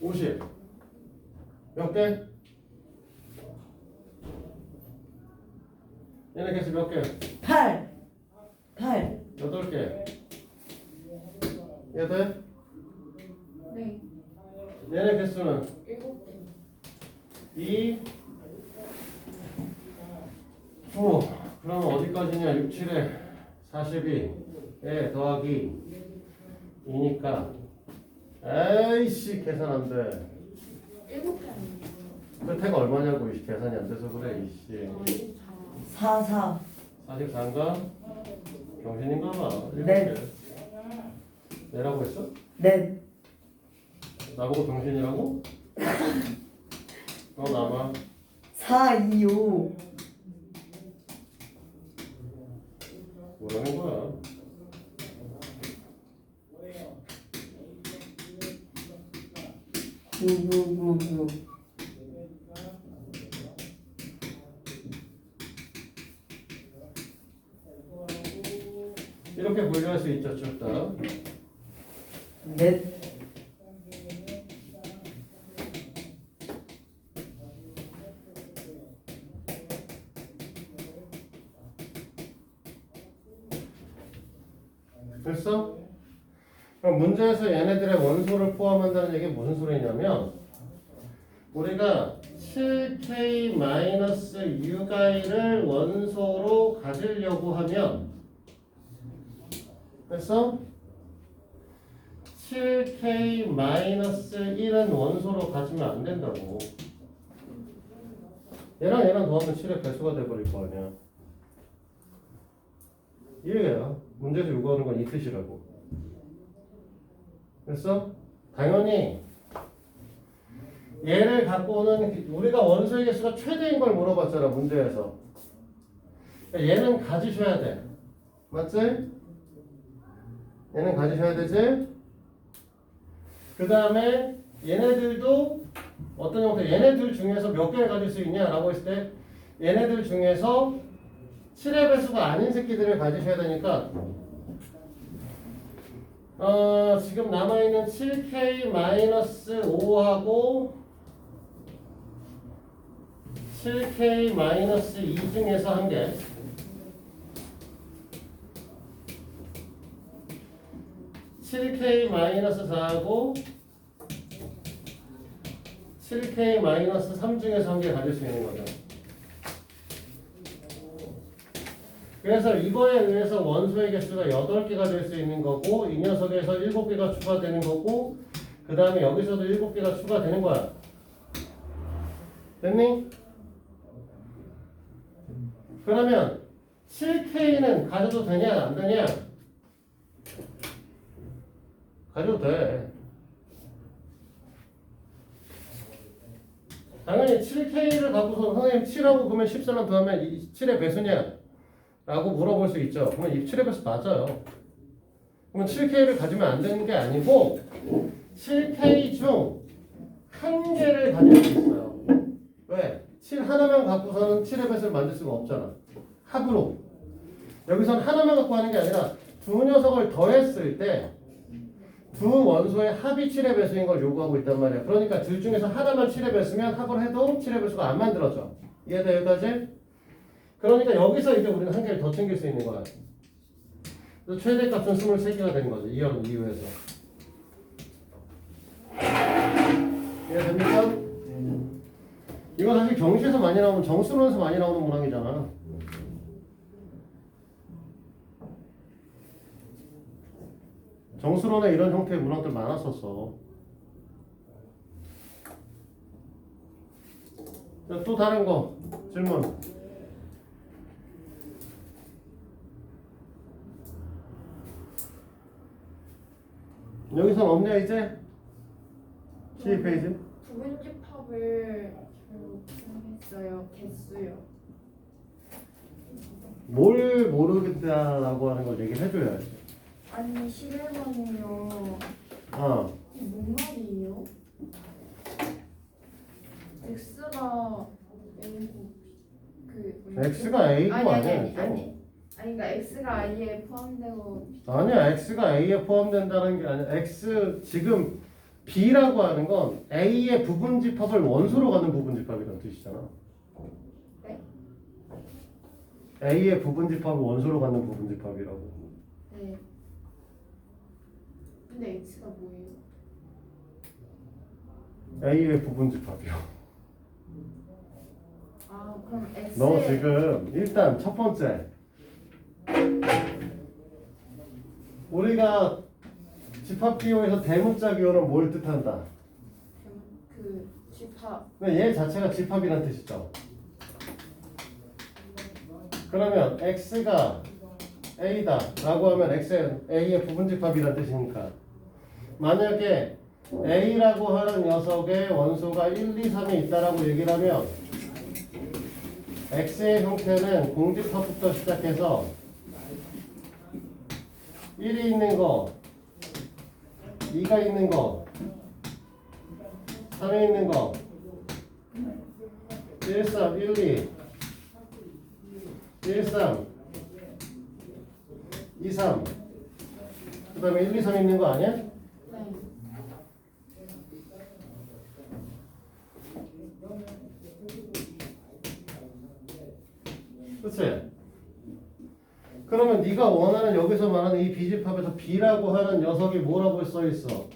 Speaker 1: 50 몇 개? 얘네 개수 몇 개?
Speaker 3: 8.
Speaker 1: 8개 이해돼?
Speaker 2: 네.
Speaker 1: 얘네 개수는
Speaker 2: 7개.
Speaker 1: 2, 9 그러면 어디까지냐 6, 7에 42에 더하기 2니까 에이씨 계산 안돼
Speaker 2: 7개 아니에요?
Speaker 1: 끝에가 얼마냐고 이씨 계산이 안 돼서 그래 이씨
Speaker 3: 4.
Speaker 1: 44인가? 병신인가 봐
Speaker 3: 네.
Speaker 1: 내라고 했어?
Speaker 3: 넷.
Speaker 1: 나보고 병신이라고? 너 남아
Speaker 3: 4, 2, 5.
Speaker 1: 뭐라는 거야?
Speaker 3: 구구구구.
Speaker 1: 이렇게 분류할 수 있죠 쭉
Speaker 3: 넷.
Speaker 1: 됐어? 그럼 문제에서 얘네들의 원소를 포함한다는 얘기는 무슨 소리냐면 우리가 7K-U가이를 원소로 가지려고 하면 됐어? 7K-1은 원소로 가지면 안 된다고. 얘랑 더하면 7의 배수가 돼버릴 거 아니야. 이해해요? 문제에서 요구하는 건 이 뜻이라고. 됐어? 당연히 얘를 갖고 오는 우리가 원소의 개수가 최대인 걸 물어봤잖아 문제에서. 그러니까 얘는 가지셔야 돼. 맞지? 얘는 가지셔야 되지? 그 다음에 얘네들도 어떤 형태 얘네들 중에서 몇 개를 가질 수 있냐라고 했을 때 얘네들 중에서 7의 배수가 아닌 새끼들을 가지셔야 되니까 지금 남아있는 7K-5하고 7K-2 중에서 한 개, 7K-4하고 7K-3 중에서 한 개 가질 수 있는 거죠. 그래서 이거에 의해서 원소의 개수가 8개가 될 수 있는 거고, 이 녀석에서 7개가 추가되는 거고, 그 다음에 여기서도 7개가 추가되는 거야. 됐니? 그러면 7K는 가져도 되냐 안 되냐? 가져도 돼. 당연히 7K를 갖고서 선생님 7하고 그러면 14만 더하면 7의 배수냐? 라고 물어볼 수 있죠. 그러면 이 7의 배수 맞아요. 그러면 7K를 가지면 안 되는 게 아니고 7K 중 한 개를 가질 수 있어요. 왜? 7 하나만 갖고서는 7의 배수를 만들 수가 없잖아. 합으로. 여기서는 하나만 갖고 하는 게 아니라 두 녀석을 더했을 때 두 원소의 합이 7의 배수인 걸 요구하고 있단 말이야. 그러니까 둘 중에서 하나만 7의 배수면 합을 해도 7의 배수가 안 만들어져. 이해돼 여기까지? 그러니까 여기서 이제 우리는 한 개를 더 챙길 수 있는 거야. 그래서 최대값은 23개가 되는 거죠. 이형 이후에서. 이해됩니까? 이거 사실 경시에서 많이 나오는, 정수론에서 많이 나오는 문항이잖아. 정수론에 이런 형태의 문항들 많았었어. 자, 또 다른 거 질문. 여기선 없냐 이제? 12페이지?
Speaker 2: 부분집합을 했어요. 개수요.
Speaker 1: 뭘 모르겠다라고 하는 걸 얘기를 해줘야지.
Speaker 2: 아니 11번이요. 뭔 말이에요? X가 A고
Speaker 1: X가 A고 아니야?
Speaker 2: 그러니까 X가 I에 포함되고
Speaker 1: 아니야, X가 A에 포함된다는 게 아니야. X 지금 B라고 하는 건 A의 부분집합을 원소로 갖는 부분집합이라는 뜻이잖아.
Speaker 2: 네?
Speaker 1: A의 부분집합을 원소로 갖는 부분집합이라고.
Speaker 2: 네. 근데 X가 뭐예요?
Speaker 1: A의 부분집합이요.
Speaker 2: 아 그럼 X
Speaker 1: 너 지금 일단 첫 번째 우리가 집합 기호에서 대문자 기호는 뭘 뜻한다?
Speaker 2: 그 집합
Speaker 1: 얘 자체가 집합이라는 뜻이죠. 그러면 X가 A다 라고 하면 A의 부분집합이라는 뜻이니까 만약에 A라고 하는 녀석의 원소가 1, 2, 3이 있다라고 얘기를 하면 X의 형태는 공집합부터 시작해서 1이 있는 거, 2가 있는 거, 3이 있는 거, 1, 3, 1, 2, 1, 3, 2, 3, 그 다음에 1, 2, 3 있는 거 아니야?
Speaker 2: 네.
Speaker 1: 그치? 그러면 네가 원하는 여기서 말하는 이 B집합에서 B라고 하는 녀석이 뭐라고 써있어?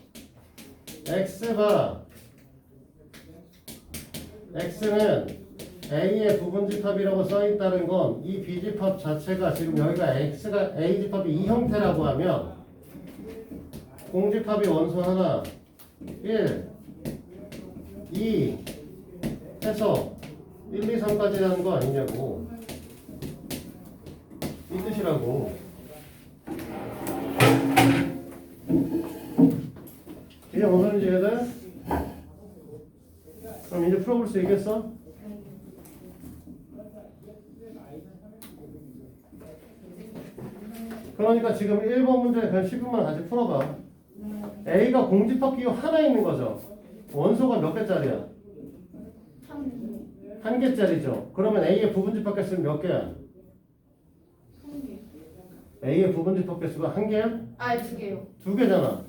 Speaker 1: X는 A의 부분집합이라고 써있다는 건 이 B집합 자체가 지금 여기가 X가 A집합이 이 형태라고 하면 공집합이 원소 하나 1, 2 해서 1, 2, 3까지라는 거 아니냐고. 이 뜻이라고. 이게 뭔 소리인지 이해돼? 그럼 이제 풀어볼 수 있겠어? 그러니까 지금 1번 문제 그냥 10분만 같이 풀어봐. A가 공집합 기호 하나 있는 거죠. 원소가 몇 개짜리야? 한 개짜리죠. 그러면 A의 부분집합 개수는 몇 개야? A의 부분집합 개수가 한 개야?
Speaker 2: 아니 두 개요.
Speaker 1: 두 개잖아.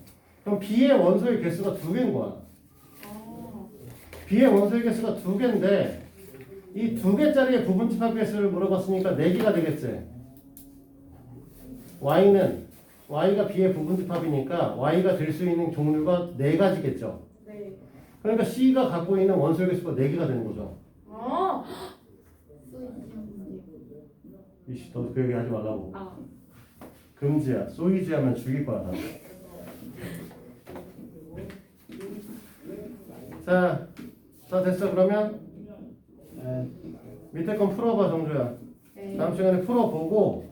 Speaker 1: 그럼 B의 원소의 개수가 두 개인 거야.
Speaker 2: 아.
Speaker 1: B의 원소의 개수가 두 개인데 이 두 개짜리의 부분집합 개수를 물어봤으니까 네 개가 되겠지. Y가 B의 부분집합이니까 Y가 될 수 있는 종류가 네 가지겠죠.
Speaker 2: 네.
Speaker 1: 그러니까 C가 갖고 있는 원소의 개수가 네 개가 되는 거죠.
Speaker 2: 아.
Speaker 1: 이씨, 너 그 얘기 하지 말라고.
Speaker 2: 아.
Speaker 1: 금지야. 소이지 하면 죽일 거야. 다. 자 됐어. 그러면 밑에 건 풀어봐, 정주야.
Speaker 2: 네.
Speaker 1: 다음 시간에 풀어보고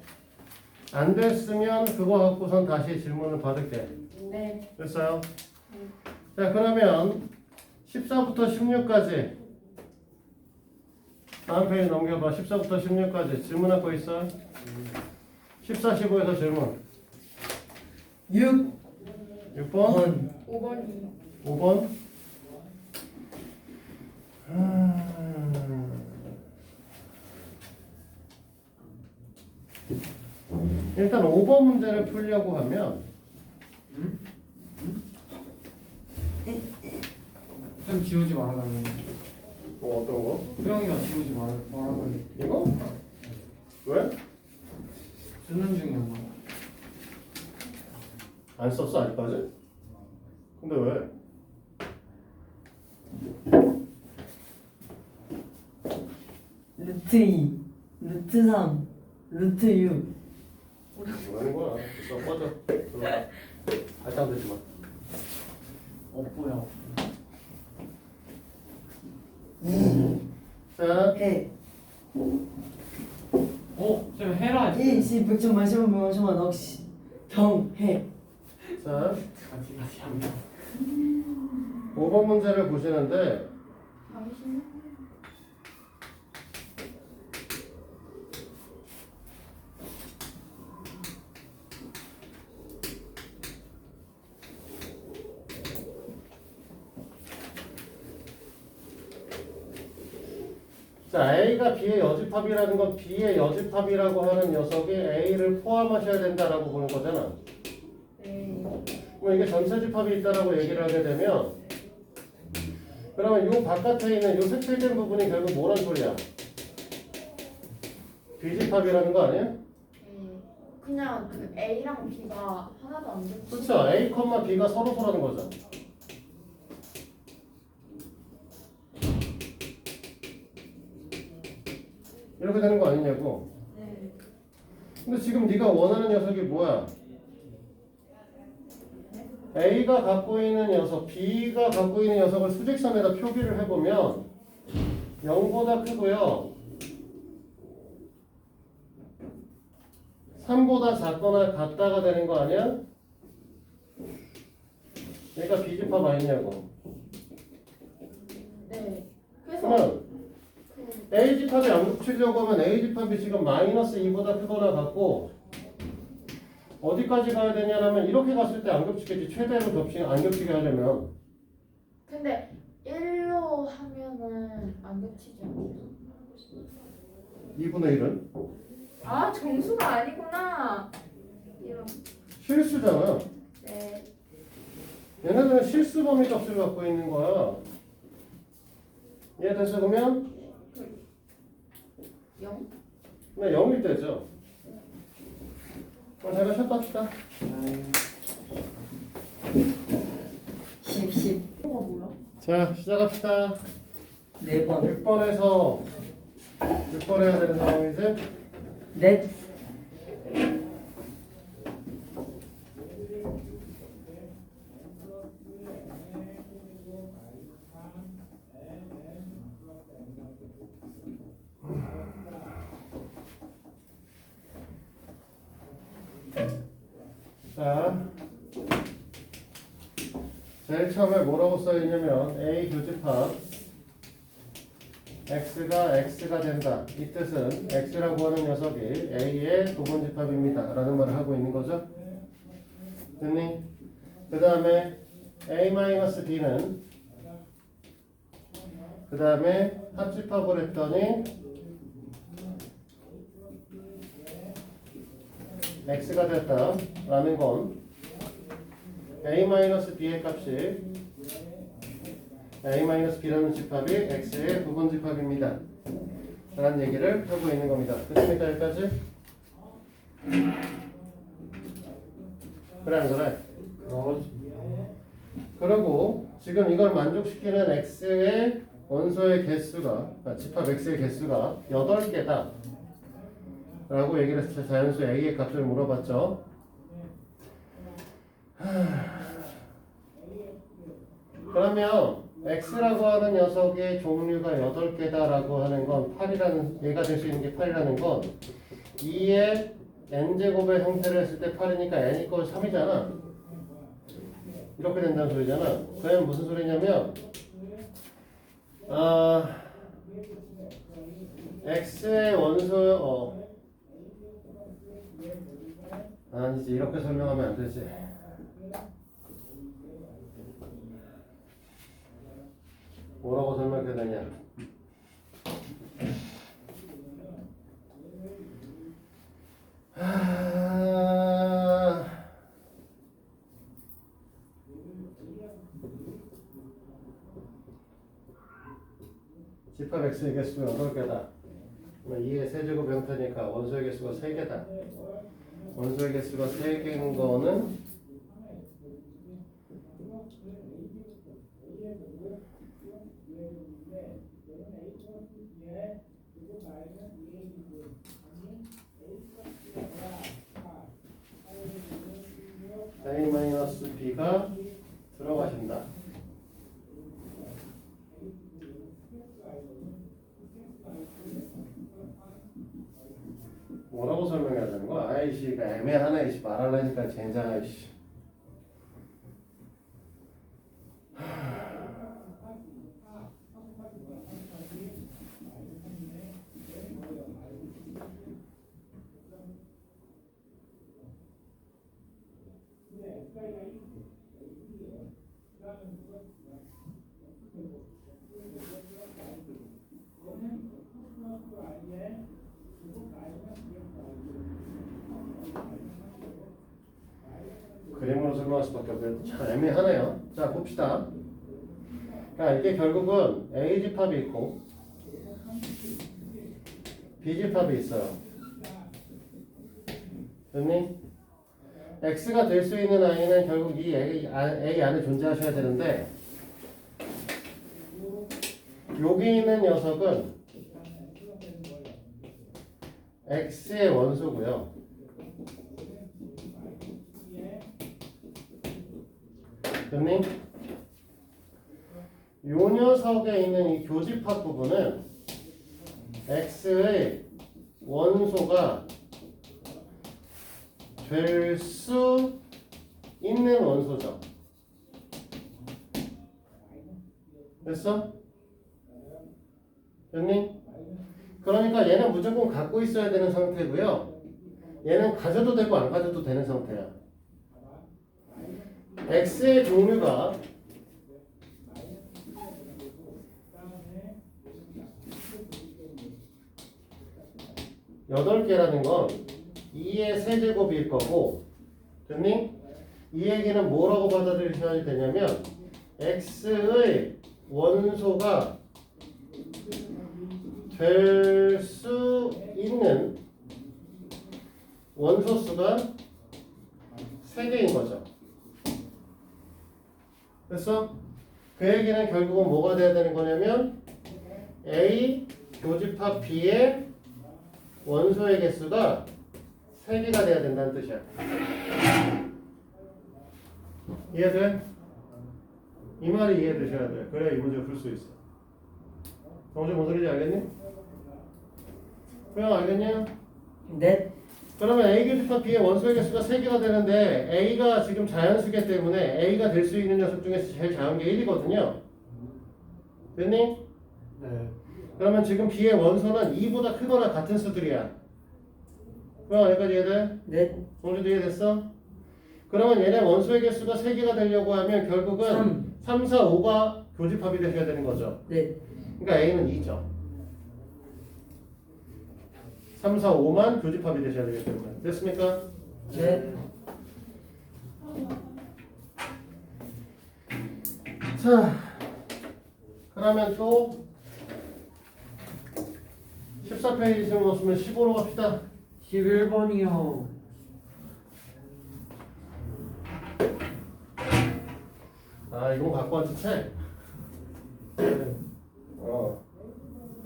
Speaker 1: 안 됐으면 그거 갖고선 다시 질문을 받을게.
Speaker 2: 네.
Speaker 1: 됐어요? 자, 그러면 14부터 16까지 다음 페이지 넘겨봐. 14부터 16까지 질문할 거 있어? 14, 15에서 질문
Speaker 3: 6번
Speaker 1: 6번?
Speaker 2: 5번이.
Speaker 1: 5번? 일단 5번 문제를 풀려고 하면
Speaker 4: 좀 지우지 말아달래.
Speaker 1: 뭐 어떤 거?
Speaker 4: 수영이가 지우지 말아달래.
Speaker 1: 이거? 왜?
Speaker 4: 쓰는 중이야.
Speaker 1: 안 썼어 아직까지? 근데 왜?
Speaker 3: 루트 2 루트 3 루트 6
Speaker 1: 뭐라는 거야? 됐어, 꺼져. 들어가. 알짱대지 마.
Speaker 4: 업보야.
Speaker 1: 자,
Speaker 3: 해
Speaker 4: 좀 해라.
Speaker 3: 1시 100점 만점만 100만점만 넋이 경해
Speaker 1: 자,
Speaker 4: 같이 합니다.
Speaker 1: 5번 문제를 보시는데
Speaker 2: 당신.
Speaker 1: 자, A가 B의 여집합이라는 건 B의 여집합이라고 하는 녀석이 A를 포함하셔야 된다라고 보는 거잖아.
Speaker 2: 네.
Speaker 1: 그럼 이게 전체 집합이 있다라고 얘기를 하게 되면 그러면 요 바깥에 있는 요 색칠된 부분이 결국 뭐란 소리야? 비집합이라는 거 아니야?
Speaker 2: 네. 그냥 그 A랑 B가 하나도 안 겹쳐.
Speaker 1: 그렇죠. A, B가 서로라는 거죠. 이렇게 되는 거 아니냐고.
Speaker 2: 네.
Speaker 1: 근데 지금 네가 원하는 녀석이 뭐야? A가 갖고 있는 녀석, B가 갖고 있는 녀석을 수직선에다 표기를 해보면 0보다 크고요 3보다 작거나 같다가 되는 거 아니야? 얘가 B집합 아니냐고.
Speaker 2: 네. 그래서
Speaker 1: 그러면
Speaker 2: 그
Speaker 1: A집합이 안 겹치려고 하면 A집합이 지금 마이너스 2보다 크거나 같고 어디까지 가야 되냐면 이렇게 갔을 때 안 겹치겠지. 최대로 안 겹치게 하려면
Speaker 2: 근데 1로 하면은 안 겹치지 않아요?
Speaker 1: 2분의 1은
Speaker 2: 아 정수가 아니구나. 이런.
Speaker 1: 실수잖아.
Speaker 2: 네.
Speaker 1: 얘네들은 실수 범위 값을 갖고 있는 거야. 이해돼서 그러면
Speaker 2: 0?
Speaker 1: 그냥 0이 되죠. 그럼 제가 쉬었다 합시다.
Speaker 3: 10
Speaker 2: 뭐가 뭐야?
Speaker 1: 자, 시작합시다.
Speaker 3: 4번
Speaker 1: 6번에서 6번 해야 되는 상황이지?
Speaker 3: 넷
Speaker 1: 자, 제일 처음에 뭐라고 써있냐면 A 교집합 X가 된다. 이 뜻은 X라고 하는 녀석이 A의 부분집합입니다 라는 말을 하고 있는 거죠. 됐니? 그 다음에 A-B는 그 다음에 합집합을 했더니 x가 됐다라는 건 a-b의 값이 a-b라는 집합이 x의 부분 집합입니다. 라는 얘기를 하고 있는 겁니다. 됐습니까? 여기까지? 그래 안 그래? 그리고 지금 이걸 만족시키는 x의 원소의 개수가 집합 x의 개수가 8개다 라고 얘기를 해서 자연수 a의 값을 물어봤죠. 그러면 x라고 하는 녀석의 종류가 8개다라고 하는 건 8이라는 얘가 될 수 있는 게 8이라는 건 2의 n제곱의 형태를 했을 때 8이니까 n 이퀄 3이잖아. 이렇게 된다는 소리잖아. 그러면 무슨 소리냐면 x의 원소 아니지 이렇게 설명하면 안 되지. 뭐라고 설명해야 되냐? 집합 x의 개수가 8개다. 2의 세제곱 형태니까 원소의 개수가 3개다. 원소의 개수가 3개인 거는 a-b가 들어가신다. 뭐라고 설명해야 되는 거야? 아이씨가 애매하네. 이씨 말하려니까 젠장아. 이씨. 그림으로 설명할 수밖에 없어요. 참 애매하네요. 자 봅시다. 자, 이게 결국은 A 집합이 있고 B 집합이 있어요. 됐니? X가 될 수 있는 I는 결국 이 A 안에 존재하셔야 되는데 여기 있는 녀석은 X의 원소고요. 됐니? 요 녀석에 있는 이 교집합 부분은 X의 원소가 될 수 있는 원소죠. 됐어? 됐니? 그러니까 얘는 무조건 갖고 있어야 되는 상태고요. 얘는 가져도 되고 안 가져도 되는 상태야. X의 종류가 여덟 개라는 건 2의 세제곱일 거고, 됐니? 이 얘기는 뭐라고 받아들이셔야 되냐면 X의 원소가 될 수 있는 원소 수가 3개인 거죠. 됐어? 그 얘기는 결국은 뭐가 돼야 되는 거냐면 A 교집합 B의 원소의 개수가 3개가 돼야 된다는 뜻이야. 이해돼? 이 말이 이해되셔야 돼. 그래야 이 문제를 풀 수 있어. 정신 뭔 소리인지 알겠니? 그냥 알겠냐?
Speaker 3: 네.
Speaker 1: 그러면 A 교집합 B의 원소의 개수가 3개가 되는데 A가 지금 자연수기 때문에 A가 될 수 있는 녀석 중에서 제일 작은 게 1이거든요. 됐니?
Speaker 4: 네.
Speaker 1: 그러면 지금 B의 원소는 2보다 크거나 같은 수들이야. 그럼 여기까지 이해돼?
Speaker 3: 네.
Speaker 1: 정주도 이해됐어? 그러면 얘네 원소의 개수가 3개가 되려고 하면 결국은 3, 4, 5가 교집합이 되셔야 되는 거죠.
Speaker 3: 네.
Speaker 1: 그러니까 A는 2죠. 3, 4, 5만 교집합이 되셔야 되기 때문에. 됐습니까?
Speaker 3: 네.
Speaker 1: 자, 그러면 또 14페이지 지금 없으면 15로 갑시다.
Speaker 4: 11번이요.
Speaker 1: 아, 이건 갖고 왔지 책.
Speaker 4: 네.
Speaker 1: 어,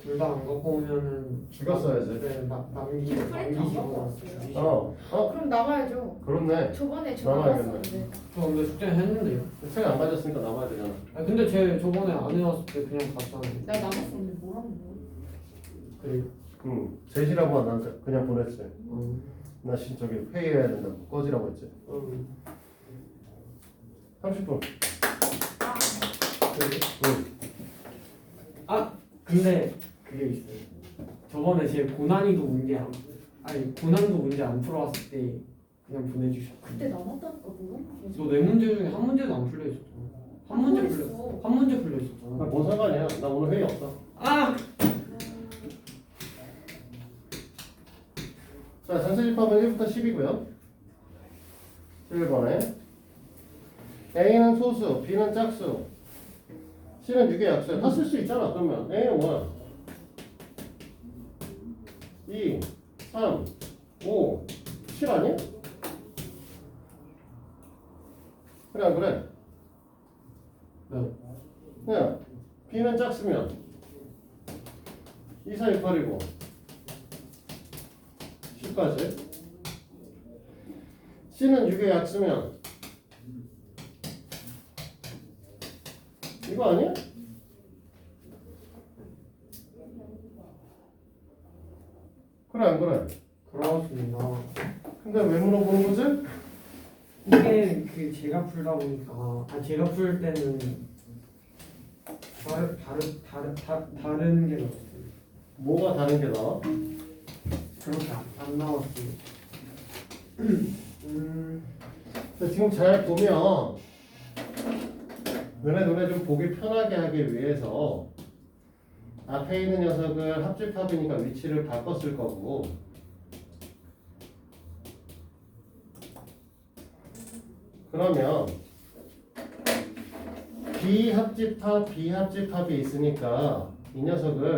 Speaker 4: 둘 다 안 갖고 오면은
Speaker 1: 죽였어야지.
Speaker 4: 네, 남기시고 주시죠.
Speaker 2: 그럼 나가야죠.
Speaker 1: 그렇네.
Speaker 2: 저번에 저
Speaker 1: 나가야겠네.
Speaker 2: 나갔었는데.
Speaker 4: 저 근데 숙제는 했는데요.
Speaker 1: 책 안 가졌으니까 남아야 되잖아.
Speaker 4: 아 근데 제 저번에 안 해왔을 때 그냥 갔잖아요.
Speaker 2: 나 나갔었는데 뭐라는 거야?
Speaker 4: 그래요.
Speaker 1: 응, 제시라고 나한테 그냥 보냈지.
Speaker 4: 어.
Speaker 1: 나 저기 회의해야 된다고 꺼지라고 했지. 30분.
Speaker 4: 그래요?
Speaker 1: 응.
Speaker 4: 아 근데 그게 있어요. 저번에 제 고난이도 문제 고난도 문제 안 풀어왔을 때 그냥 보내주셨고.
Speaker 2: 그때 남았다니까 뭐라는 거야?
Speaker 4: 너 네 문제 중에 한 문제도 안 풀려 있었잖아. 한 문제 풀려
Speaker 2: 있어.
Speaker 4: 한 문제 풀려
Speaker 1: 아,
Speaker 4: 있었잖아.
Speaker 1: 뭔 상관이야? 나 오늘 회의 없어.
Speaker 4: 아
Speaker 1: 자, 전체 집합은 1부터 10이고요. 11번에 A는 소수, B는 짝수, C는 6의 약수야. 다 쓸 수 있잖아. 그러면 A는 뭐야? 2, 3, 5, 7 아니야? 그래 안 그래?
Speaker 4: 네.
Speaker 1: 야, B는 짝수면 2, 4, 6, 8이고 10까지. C는 6의 약수면 이거 아니야? 그래 안 그래?
Speaker 4: 그렇습니다.
Speaker 1: 근데 왜 물어보는 거지?
Speaker 4: 이게 그 제가 풀다 보니까 제가 풀 때는 다른 게 나왔어요.
Speaker 1: 뭐가 다른 게 나와?
Speaker 4: 그렇게 안 나왔어요.
Speaker 1: 근데 지금 잘 보면 너네 눈에 좀 보기 편하게 하기 위해서 앞에 있는 녀석을 합집합이니까 위치를 바꿨을 거고 그러면 비합집합이 있으니까 이 녀석을